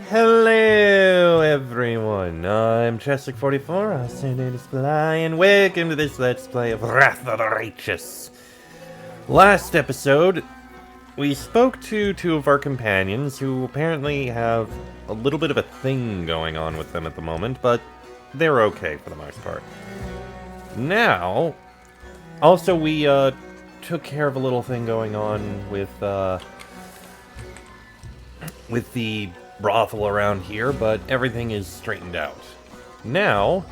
Hello everyone, I'm Chessic44, also known as Fly, and welcome to this Let's Play of Wrath of the Righteous. Last episode, we spoke to two of our companions who apparently have a little bit of a thing going on with them at the moment, but they're okay for the most part. Now, also we took care of a little thing going on with the brothel around here, but everything is straightened out. Now,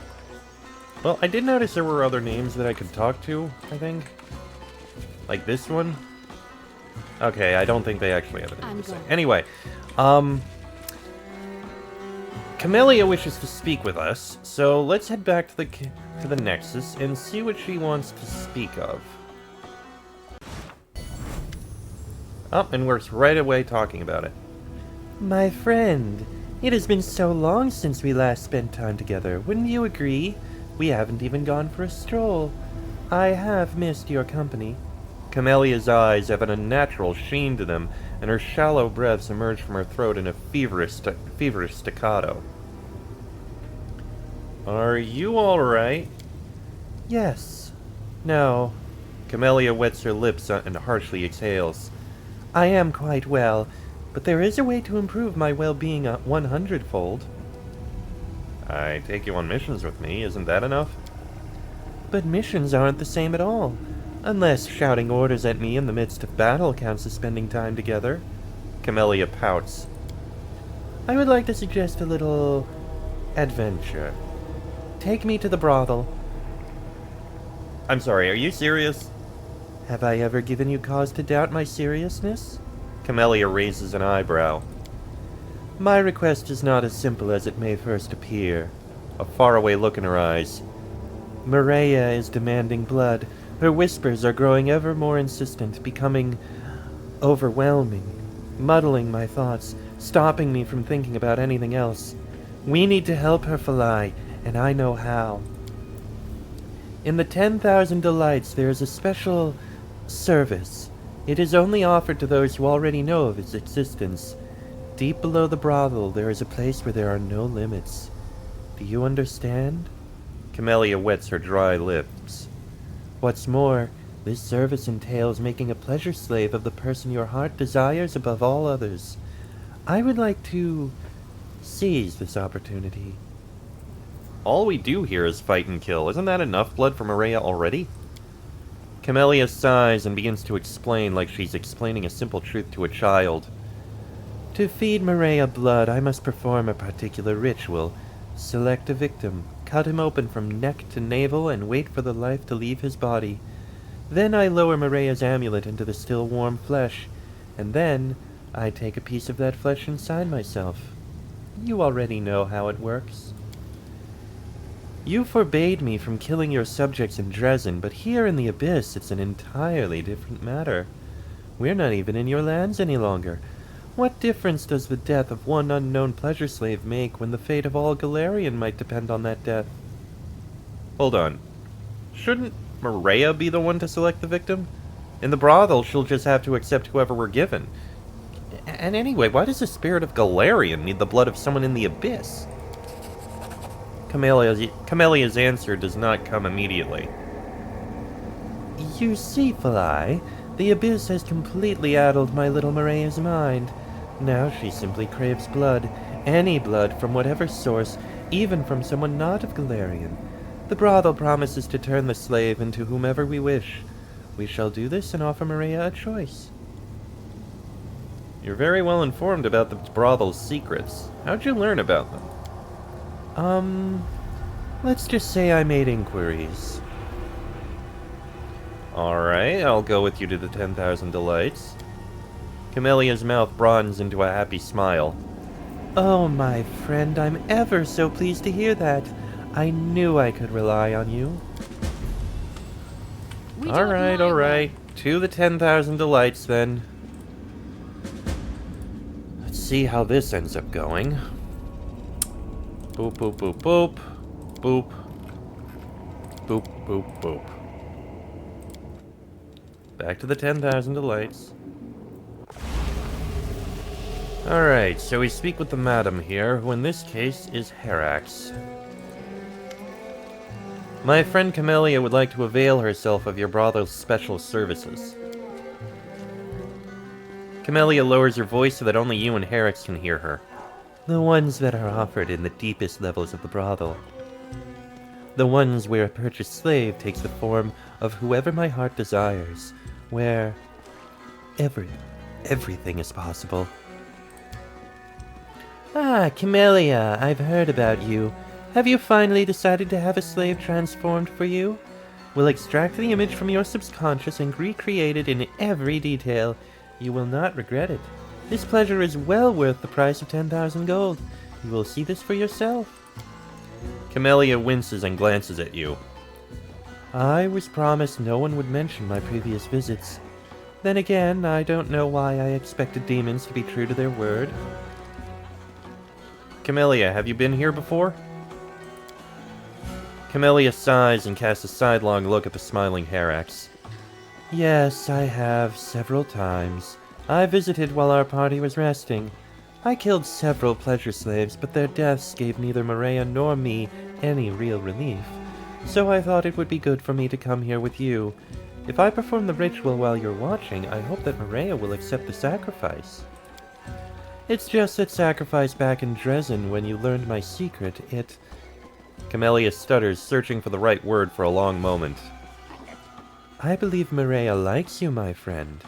well, I did notice there were other names that I could talk to, I think. Like this one. Okay, I don't think they actually have a name to say. Anyway, Camellia wishes to speak with us, so let's head back to the Nexus and see what she wants to speak of. Oh, and we're right away talking about it. My friend, it has been so long since we last spent time together, wouldn't you agree? We haven't even gone for a stroll. I have missed your company. Camellia's eyes have an unnatural sheen to them, and her shallow breaths emerge from her throat in a feverish staccato. Are you alright? Yes. No. Camellia wets her lips and harshly exhales. I am quite well. But there is a way to improve my well-being 100-fold. I take you on missions with me, isn't that enough? But missions aren't the same at all. Unless shouting orders at me in the midst of battle counts as spending time together. Camellia pouts. I would like to suggest a little adventure. Take me to the brothel. I'm sorry, are you serious? Have I ever given you cause to doubt my seriousness? Camellia raises an eyebrow. My request is not as simple as it may first appear. A faraway look in her eyes. Maria is demanding blood. Her whispers are growing ever more insistent, becoming overwhelming, muddling my thoughts, stopping me from thinking about anything else. We need to help her, Falai, and I know how. In the 10,000 Delights there is a special service. It is only offered to those who already know of its existence. Deep below the brothel, there is a place where there are no limits. Do you understand? Camellia wets her dry lips. What's more, this service entails making a pleasure slave of the person your heart desires above all others. I would like to seize this opportunity. All we do here is fight and kill. Isn't that enough blood for Maria already? Camellia sighs and begins to explain like she's explaining a simple truth to a child. To feed Maria blood, I must perform a particular ritual. Select a victim, cut him open from neck to navel, and wait for the life to leave his body. Then I lower Maria's amulet into the still warm flesh, and then I take a piece of that flesh inside myself. You already know how it works. You forbade me from killing your subjects in Dresden, but here in the Abyss it's an entirely different matter. We're not even in your lands any longer. What difference does the death of one unknown pleasure slave make when the fate of all Galarian might depend on that death? Hold on. Shouldn't Maria be the one to select the victim? In the brothel, she'll just have to accept whoever we're given. And anyway, why does the spirit of Galarian need the blood of someone in the Abyss? Camellia's answer does not come immediately. You see, Falai, the Abyss has completely addled my little Maria's mind. Now she simply craves blood, any blood from whatever source, even from someone not of Galarian. The brothel promises to turn the slave into whomever we wish. We shall do this and offer Maria a choice. You're very well informed about the brothel's secrets. How'd you learn about them? Let's just say I made inquiries. Alright, I'll go with you to the 10,000 Delights. Camellia's mouth broadens into a happy smile. Oh, my friend, I'm ever so pleased to hear that. I knew I could rely on you. Alright. To the 10,000 Delights, then. Let's see how this ends up going. Boop, boop, boop, boop. Boop. Boop, boop, boop. Back to the 10,000 Delights. Alright, so we speak with the madam here, who in this case is Herax. My friend Camellia would like to avail herself of your brother's special services. Camellia lowers her voice so that only you and Herax can hear her. The ones that are offered in the deepest levels of the brothel. The ones where a purchased slave takes the form of whoever my heart desires, where everything is possible. Ah, Camellia, I've heard about you. Have you finally decided to have a slave transformed for you? We'll extract the image from your subconscious and recreate it in every detail. You will not regret it. This pleasure is well worth the price of 10,000 gold. You will see this for yourself. Camellia winces and glances at you. I was promised no one would mention my previous visits. Then again, I don't know why I expected demons to be true to their word. Camellia, have you been here before? Camellia sighs and casts a sidelong look at the smiling Herax. Yes, I have, several times. I visited while our party was resting. I killed several pleasure slaves, but their deaths gave neither Maria nor me any real relief. So I thought it would be good for me to come here with you. If I perform the ritual while you're watching, I hope that Maria will accept the sacrifice. It's just that sacrifice back in Dresden when you learned my secret, it... Camellia stutters, searching for the right word for a long moment. I believe Maria likes you, my friend.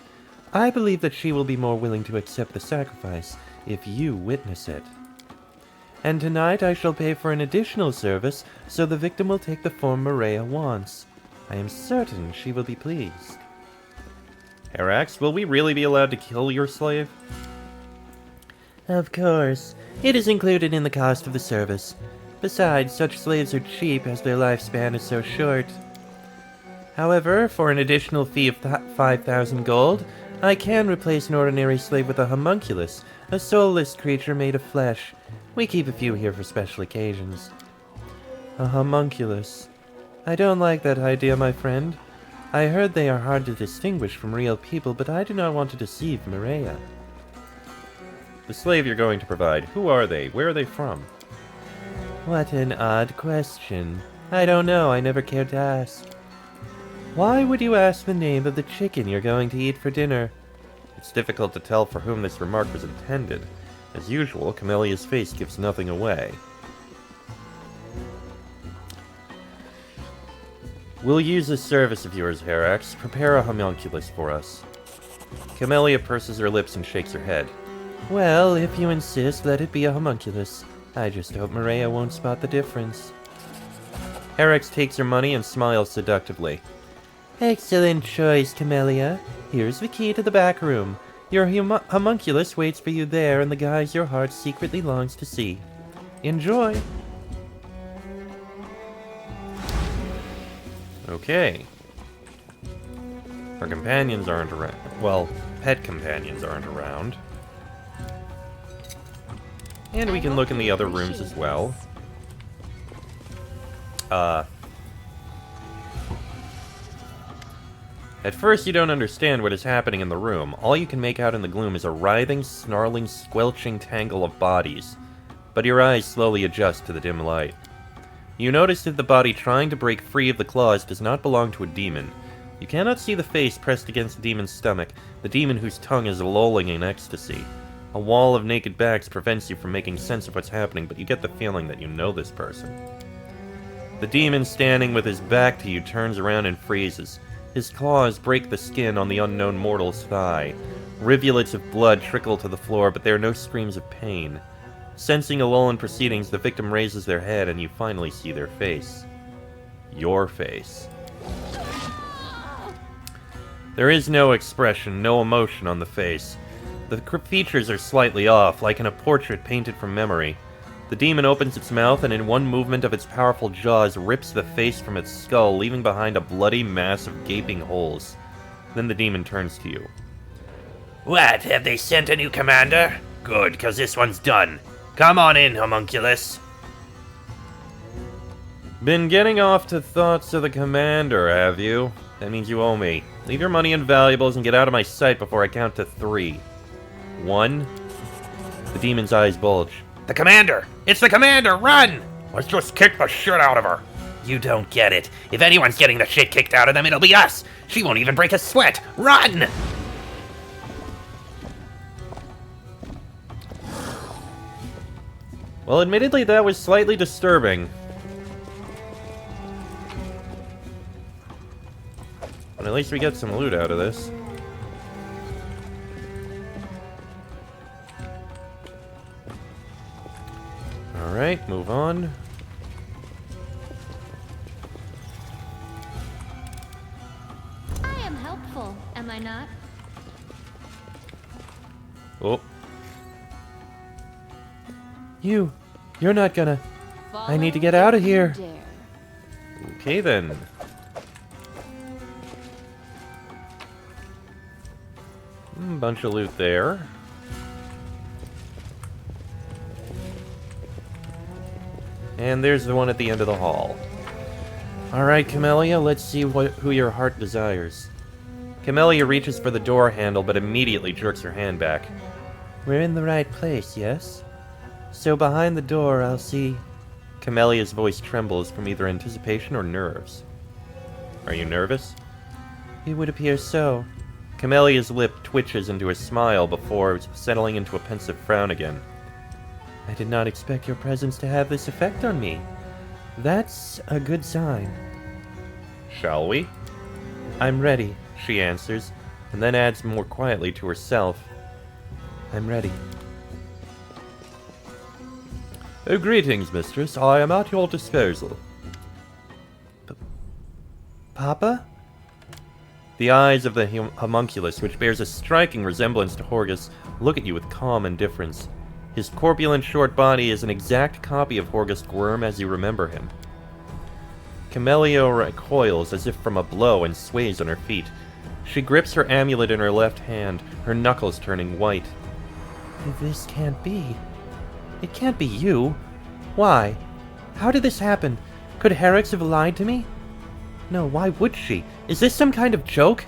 I believe that she will be more willing to accept the sacrifice if you witness it. And tonight I shall pay for an additional service, so the victim will take the form Maria wants. I am certain she will be pleased. Herax, will we really be allowed to kill your slave? Of course. It is included in the cost of the service. Besides, such slaves are cheap as their lifespan is so short. However, for an additional fee of 5,000 gold, I can replace an ordinary slave with a homunculus, a soulless creature made of flesh. We keep a few here for special occasions. A homunculus. I don't like that idea, my friend. I heard they are hard to distinguish from real people, but I do not want to deceive Maria. The slave you're going to provide, who are they? Where are they from? What an odd question. I don't know, I never cared to ask. Why would you ask the name of the chicken you're going to eat for dinner? It's difficult to tell for whom this remark was intended. As usual, Camellia's face gives nothing away. We'll use this service of yours, Herax. Prepare a homunculus for us. Camellia purses her lips and shakes her head. Well, if you insist, let it be a homunculus. I just hope Maria won't spot the difference. Herax takes her money and smiles seductively. Excellent choice, Camellia. Here's the key to the back room. Your homunculus waits for you there in the guise your heart secretly longs to see. Enjoy! Okay. Our companions aren't around. Well, pet companions aren't around. And we can look in the other rooms as well. At first you don't understand what is happening in the room. All you can make out in the gloom is a writhing, snarling, squelching tangle of bodies. But your eyes slowly adjust to the dim light. You notice that the body trying to break free of the claws does not belong to a demon. You cannot see the face pressed against the demon's stomach, the demon whose tongue is lolling in ecstasy. A wall of naked backs prevents you from making sense of what's happening, but you get the feeling that you know this person. The demon standing with his back to you turns around and freezes. His claws break the skin on the unknown mortal's thigh. Rivulets of blood trickle to the floor, but there are no screams of pain. Sensing a lull in proceedings, the victim raises their head and you finally see their face. Your face. There is no expression, no emotion on the face. The features are slightly off, like in a portrait painted from memory. The demon opens its mouth and in one movement of its powerful jaws rips the face from its skull, leaving behind a bloody mass of gaping holes. Then the demon turns to you. What, have they sent a new commander? Good, 'cause this one's done. Come on in, homunculus. Been getting off to thoughts of the commander, have you? That means you owe me. Leave your money and valuables and get out of my sight before I count to 3. 1, The demon's eyes bulge. The commander! It's the commander! Run! Let's just kick the shit out of her. You don't get it. If anyone's getting the shit kicked out of them, it'll be us. She won't even break a sweat. Run! Well, admittedly, that was slightly disturbing. But at least we get some loot out of this. Alright, move on. I am helpful, am I not? Oh. You're not gonna... I need to get out of here. Okay, then. Bunch of loot there. And there's the one at the end of the hall. Alright, Camellia, let's see who your heart desires. Camellia reaches for the door handle, but immediately jerks her hand back. We're in the right place, yes? So behind the door, I'll see... Camellia's voice trembles from either anticipation or nerves. Are you nervous? It would appear so. Camellia's lip twitches into a smile before settling into a pensive frown again. I did not expect your presence to have this effect on me. That's a good sign. Shall we? I'm ready, she answers, and then adds more quietly to herself. I'm ready. Oh, greetings, mistress. I am at your disposal. Papa? The eyes of the homunculus, which bears a striking resemblance to Horgus, look at you with calm indifference. His corpulent short body is an exact copy of Horgus Gwyrm as you remember him. Camellia recoils as if from a blow and sways on her feet. She grips her amulet in her left hand, her knuckles turning white. This can't be. It can't be you. Why? How did this happen? Could Herix have lied to me? No, why would she? Is this some kind of joke?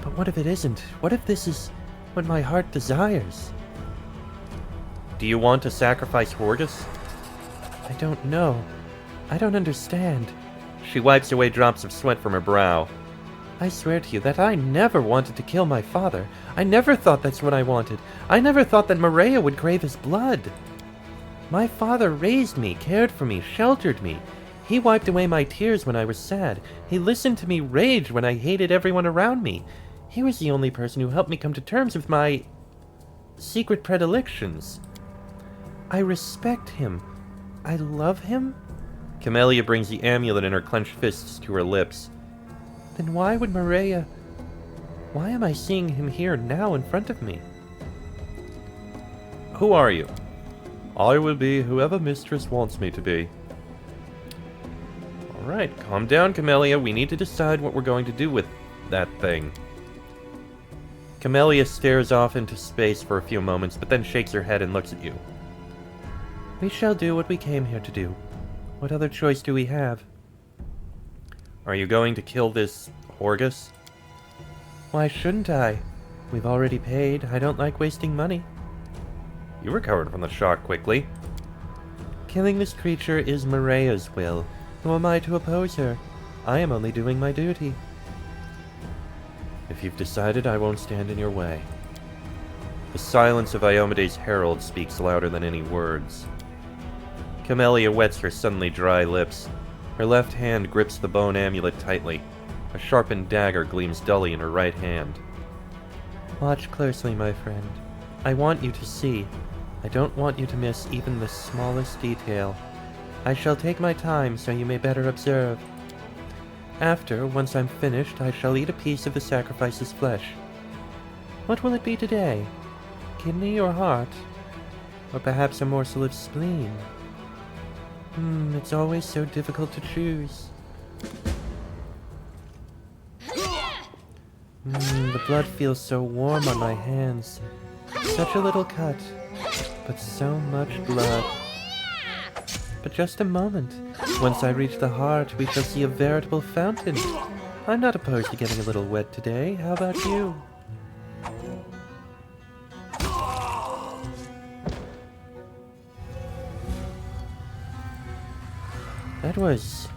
But what if it isn't? What if this is what my heart desires? Do you want to sacrifice Horgus? I don't know. I don't understand. She wipes away drops of sweat from her brow. I swear to you that I never wanted to kill my father. I never thought that's what I wanted. I never thought that Maria would crave his blood. My father raised me, cared for me, sheltered me. He wiped away my tears when I was sad. He listened to me rage when I hated everyone around me. He was the only person who helped me come to terms with my secret predilections. I respect him. I love him? Camellia brings the amulet in her clenched fists to her lips. Then why would Maria... Why am I seeing him here now in front of me? Who are you? I will be whoever Mistress wants me to be. Alright, calm down, Camellia. We need to decide what we're going to do with that thing. Camellia stares off into space for a few moments, but then shakes her head and looks at you. We shall do what we came here to do. What other choice do we have? Are you going to kill this Horgus? Why shouldn't I? We've already paid. I don't like wasting money. You recovered from the shock quickly. Killing this creature is Maria's will. Who am I to oppose her? I am only doing my duty. If you've decided, I won't stand in your way. The silence of Iomede's herald speaks louder than any words. Camellia wets her suddenly dry lips. Her left hand grips the bone amulet tightly. A sharpened dagger gleams dully in her right hand. Watch closely, my friend. I want you to see. I don't want you to miss even the smallest detail. I shall take my time so you may better observe. After, once I'm finished, I shall eat a piece of the sacrifice's flesh. What will it be today? Kidney or heart? Or perhaps a morsel of spleen? It's always so difficult to choose. The blood feels so warm on my hands. Such a little cut, but so much blood. But just a moment. Once I reach the heart, we shall see a veritable fountain. I'm not opposed to getting a little wet today. How about you? That was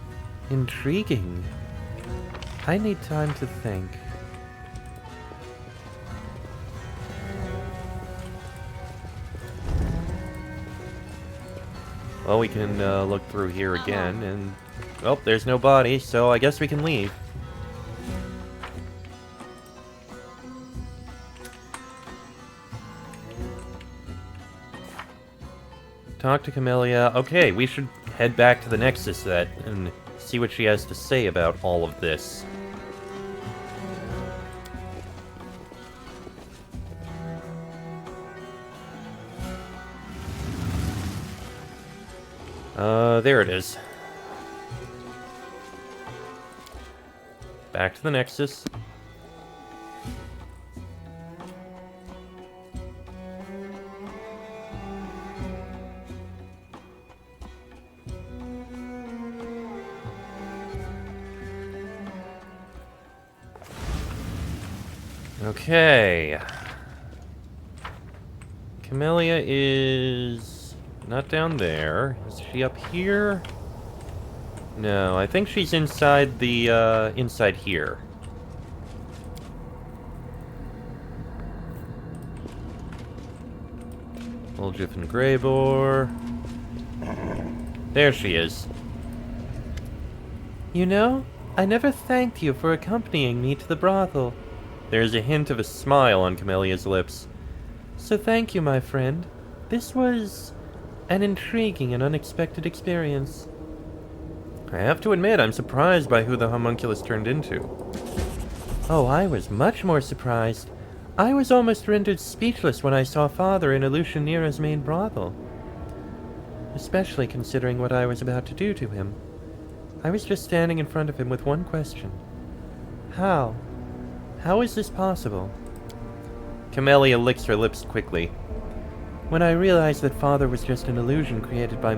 intriguing. I need time to think. Well, we can look through here again, and... Oh, there's no body, so I guess we can leave. Talk to Camellia. Okay, we should head back to the Nexus then, and see what she has to say about all of this. There it is. Back to the Nexus. Okay. Camellia is not down there. Is she up here? No, I think she's inside the, inside here. Oljif and Greybor. There she is. You know, I never thanked you for accompanying me to the brothel. There's a hint of a smile on Camellia's lips. So thank you, my friend. This was an intriguing and unexpected experience. I have to admit, I'm surprised by who the homunculus turned into. Oh, I was much more surprised. I was almost rendered speechless when I saw Father in Alushanira's main brothel. Especially considering what I was about to do to him. I was just standing in front of him with one question. How? How is this possible? Camellia licks her lips quickly. When I realized that Father was just an illusion created by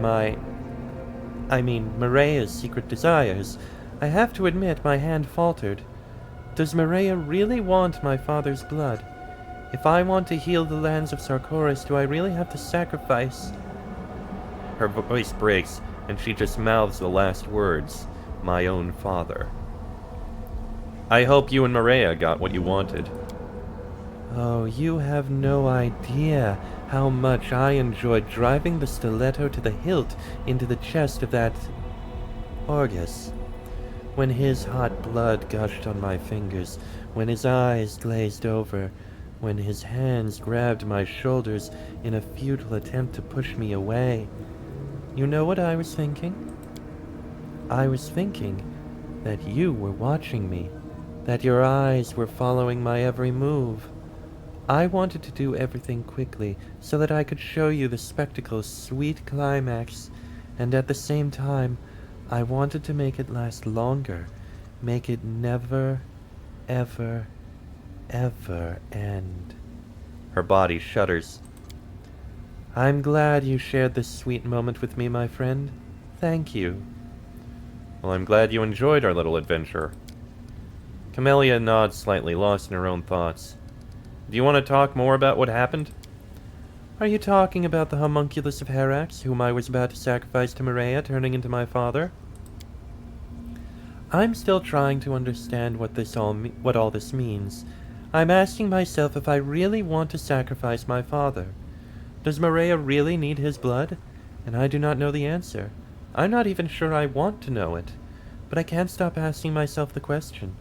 Mirea's secret desires, I have to admit my hand faltered. Does Mirea really want my father's blood? If I want to heal the lands of Sarkoris, do I really have to sacrifice? Her voice breaks, and she just mouths the last words. My own father. I hope you and Mirea got what you wanted. Oh, you have no idea how much I enjoyed driving the stiletto to the hilt into the chest of that Orgus. When his hot blood gushed on my fingers, when his eyes glazed over, when his hands grabbed my shoulders in a futile attempt to push me away. You know what I was thinking? I was thinking that you were watching me, that your eyes were following my every move. I wanted to do everything quickly so that I could show you the spectacle's sweet climax, and at the same time, I wanted to make it last longer, make it never, ever, ever end. Her body shudders. I'm glad you shared this sweet moment with me, my friend. Thank you. Well, I'm glad you enjoyed our little adventure. Camellia nods slightly, lost in her own thoughts. Do you want to talk more about what happened? Are you talking about the homunculus of Herax, whom I was about to sacrifice to Mirea, turning into my father? I'm still trying to understand what all this means. I'm asking myself if I really want to sacrifice my father. Does Mirea really need his blood? And I do not know the answer. I'm not even sure I want to know it. But I can't stop asking myself the question.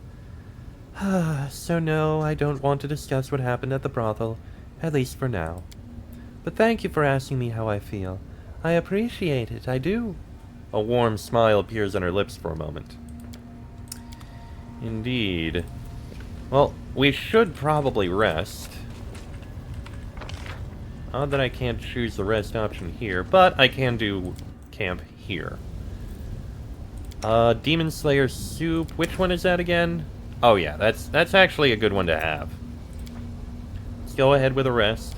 So no, I don't want to discuss what happened at the brothel, at least for now. But thank you for asking me how I feel. I appreciate it, I do. A warm smile appears on her lips for a moment. Indeed. Well, we should probably rest. Odd that I can't choose the rest option here, but I can do camp here. Demon Slayer Soup. Which one is that again? Oh yeah, that's actually a good one to have. Let's go ahead with a rest.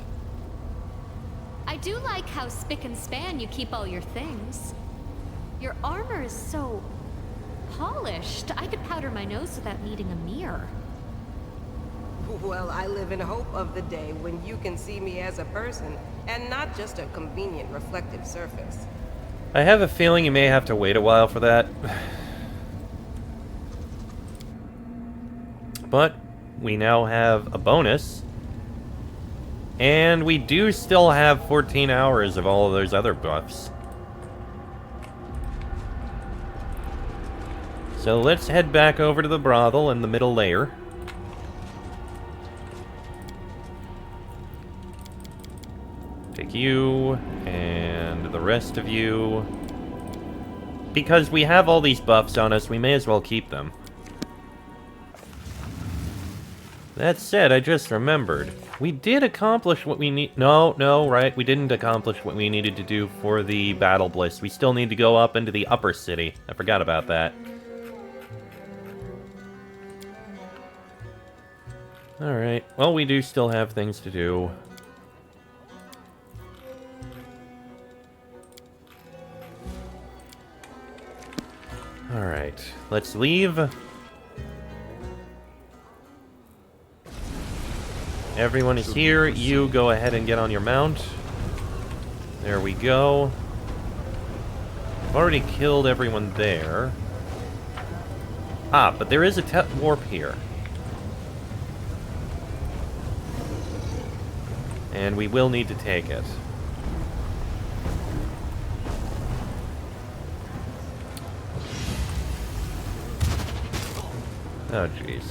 I do like how spick and span you keep all your things. Your armor is so polished. I could powder my nose without needing a mirror. Well, I live in hope of the day when you can see me as a person, and not just a convenient reflective surface. I have a feeling you may have to wait a while for that. But we now have a bonus. And we do still have 14 hours of all of those other buffs. So let's head back over to the brothel in the middle layer. Take you, and the rest of you. Because we have all these buffs on us, we may as well keep them. That said, I just remembered. We did accomplish what we need... No, right? We didn't accomplish what we needed to do for the Battle Bliss. We still need to go up into the upper city. I forgot about that. Alright, well, we do still have things to do. Alright, let's leave. Everyone is here. You go ahead and get on your mount. There we go. I've already killed everyone there. Ah, but there is a warp here. And we will need to take it. Oh, jeez.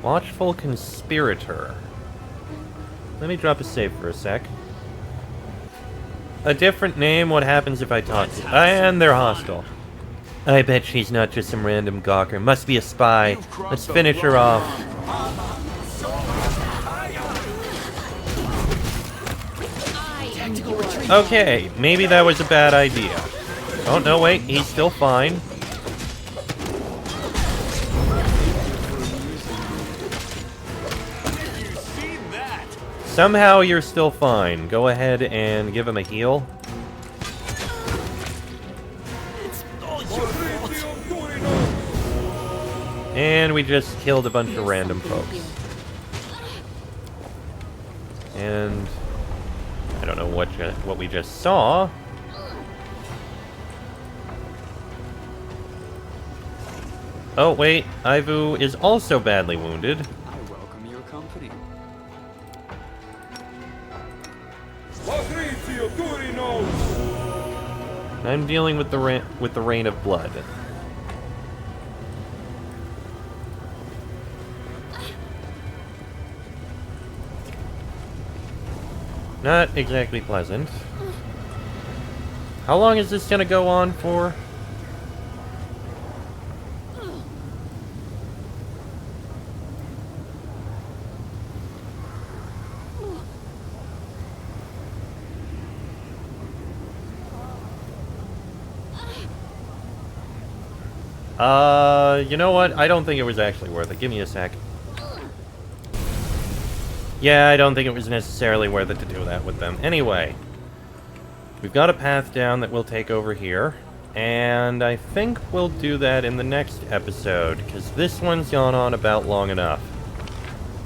Watchful Conspirator. Let me drop a save for a sec. A different name, what happens if I talk to... And they're hostile. I bet she's not just some random gawker. Must be a spy. Let's finish her off. Okay, maybe that was a bad idea. Oh, no, wait. He's still fine. Somehow you're still fine. Go ahead and give him a heal. And we just killed a bunch of random folks. And I don't know what we just saw. Oh wait, Ivu is also badly wounded. I welcome your company. I'm dealing with the rain of blood. Not exactly pleasant. How long is this gonna go on for? You know what? I don't think it was actually worth it. Give me a sec. Yeah, I don't think it was necessarily worth it to do that with them. Anyway, we've got a path down that we'll take over here, and I think we'll do that in the next episode, because this one's gone on about long enough.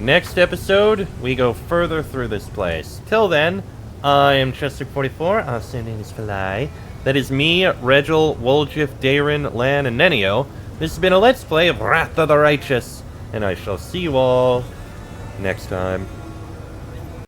Next episode, we go further through this place. Till then, I am Chester44, our surname is Fly. That is me, Regil, Woljif, Darin, Lan, and Nenio. This has been a Let's Play of Wrath of the Righteous, and I shall see you all next time.